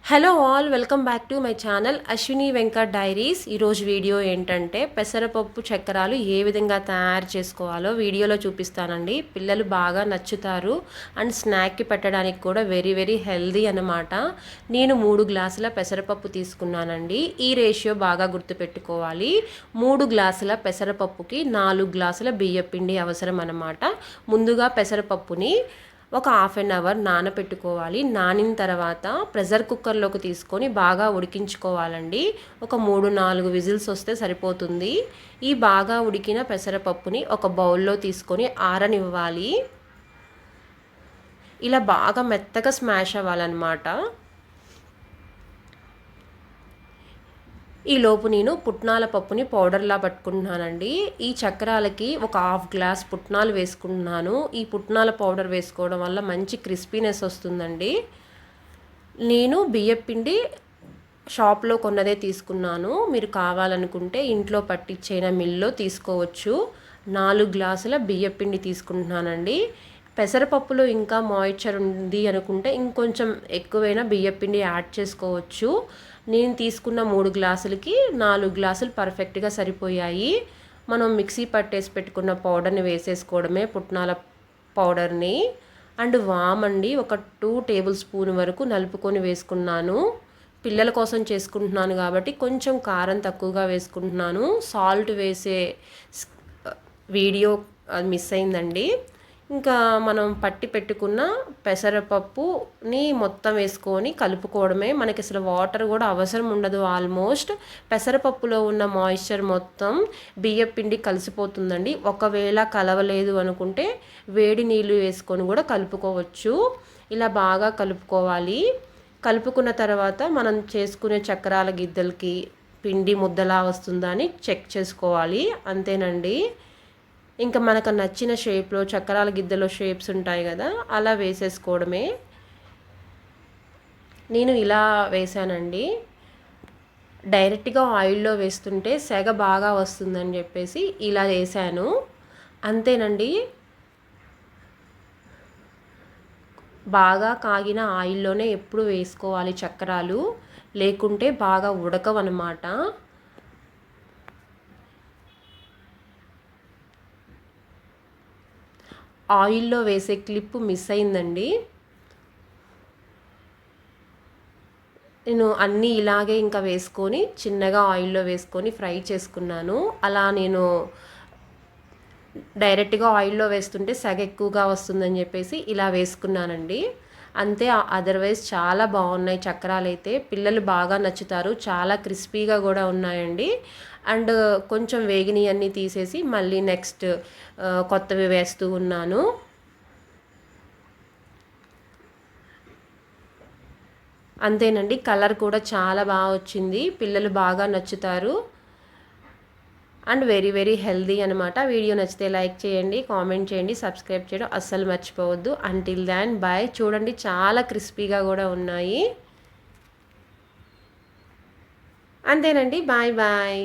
Hello all welcome back to my channel Ashwini Venkat diaries. ఈరోజు video ఏంటంటే పెసరపప్పు చక్రాలు ఏ విధంగా తయారు చేసుకోవాలో వీడియోలో చూపిస్తానండి. పిల్లలు బాగా నచ్చుతారు అండ్ స్నాక్కి పెట్టడానికి కూడా వెరీ వెరీ హెల్దీ అన్నమాట. నేను 3 గ్లాసుల పెసరపప్పు తీసుకున్నానండి. ఈ రేషియో బాగా గుర్తుపెట్టుకోవాలి. 3 గ్లాసుల పెసరపప్పుకి 4 గ్లాసుల బియ్యపిండి అవసరం అన్నమాట. ముందుగా పెసరపప్పుని ఒక హాఫ్ అన్ అవర్ నానబెట్టుకోవాలి. నానిన తర్వాత ప్రెషర్ కుక్కర్లోకి తీసుకొని బాగా ఉడికించుకోవాలండి. ఒక 3-4 విజిల్స్ వస్తే సరిపోతుంది. ఈ బాగా ఉడికిన పెసరపప్పుని ఒక బౌల్లో తీసుకొని ఆరనివ్వాలి. ఇలా బాగా మెత్తగా స్మాష్ అవ్వాలన్నమాట. ఈలోపు నేను పుట్నాల పప్పుని పౌడర్లా పట్టుకుంటున్నానండి. ఈ చక్రాలకి ఒక హాఫ్ గ్లాస్ పుట్నాలు వేసుకుంటున్నాను. ఈ పుట్నాల పౌడర్ వేసుకోవడం వల్ల మంచి క్రిస్పీనెస్ వస్తుందండి. నేను బియ్యపిండి షాప్లో కొన్నదే తీసుకున్నాను. మీరు కావాలనుకుంటే ఇంట్లో పట్టించిన మిల్లో తీసుకోవచ్చు. 4 గ్లాసుల బియ్యపిండి తీసుకుంటున్నానండి. పెసరపప్పులో ఇంకా మాయిశ్చర్ ఉంది అనుకుంటే ఇంకొంచెం ఎక్కువైనా బియ్యపిండి యాడ్ చేసుకోవచ్చు. నేను తీసుకున్న 3 గ్లాసులకి 4 గ్లాసులు పర్ఫెక్ట్గా సరిపోయాయి. మనం మిక్సీ పట్టేసి పెట్టుకున్న పౌడర్ని వేసేసుకోవడమే, పుట్నాల పౌడర్ని. అండ్ వామ్ అండి, ఒక 2 టేబుల్ స్పూన్ వరకు నలుపుకొని వేసుకున్నాను. పిల్లల కోసం చేసుకుంటున్నాను కాబట్టి కొంచెం కారం తక్కువగా వేసుకుంటున్నాను. సాల్ట్ వేసే వీడియో అది మిస్ అయిందండి. ఇంకా మనం పట్టి పెట్టుకున్న పెసరపప్పుని మొత్తం వేసుకొని కలుపుకోవడమే. మనకి అసలు వాటర్ కూడా అవసరం ఉండదు. ఆల్మోస్ట్ పెసరపప్పులో ఉన్న మాయిశ్చర్ మొత్తం బియ్యపిండి కలిసిపోతుందండి. ఒకవేళ కలవలేదు అనుకుంటే వేడి నీళ్ళు వేసుకొని కూడా కలుపుకోవచ్చు. ఇలా బాగా కలుపుకోవాలి. కలుపుకున్న తర్వాత మనం చేసుకునే చక్రాల గిద్దలకి పిండి ముద్దలా వస్తుందా అని చెక్ చేసుకోవాలి. అంతేనండి. ఇంకా మనకు నచ్చిన షేప్లో చక్రాల గిద్దలో షేప్స్ ఉంటాయి కదా, అలా వేసేసుకోవడమే. నేను ఇలా వేసానండి. డైరెక్ట్గా ఆయిల్లో వేస్తుంటే సెగ బాగా వస్తుందని చెప్పేసి ఇలా వేసాను. అంతేనండి. బాగా కాగిన ఆయిల్లోనే ఎప్పుడు వేసుకోవాలి చక్రాలు, లేకుంటే బాగా ఉడకవన్నమాట. ఆయిల్లో వేసే క్లిప్ మిస్ అయిందండి. నేను అన్నీ ఇలాగే ఇంకా వేసుకొని చిన్నగా ఆయిల్లో వేసుకొని ఫ్రై చేసుకున్నాను. అలా నేను డైరెక్ట్గా ఆయిల్లో వేస్తుంటే సెగ ఎక్కువగా వస్తుందని చెప్పేసి ఇలా వేసుకున్నానండి. అంతే. అదర్వైజ్ చాలా బాగున్నాయి చక్రాలు అయితే. పిల్లలు బాగా నచ్చుతారు. చాలా క్రిస్పీగా కూడా ఉన్నాయండి. అండ్ కొంచెం వేగినవన్నీ తీసేసి మళ్ళీ నెక్స్ట్ కొత్తవి వేస్తూ ఉన్నాను. అంతేనండి. కలర్ కూడా చాలా బాగా వచ్చింది. పిల్లలు బాగా నచ్చుతారు అండ్ వెరీ వెరీ హెల్దీ అనమాట. వీడియో నచ్చితే లైక్ చేయండి, కామెంట్ చేయండి, సబ్స్క్రైబ్ చేయడం అస్సలు మర్చిపోవద్దు. Until then bye. చూడండి చాలా క్రిస్పీగా కూడా ఉన్నాయి. అంతేనండి. Bye bye.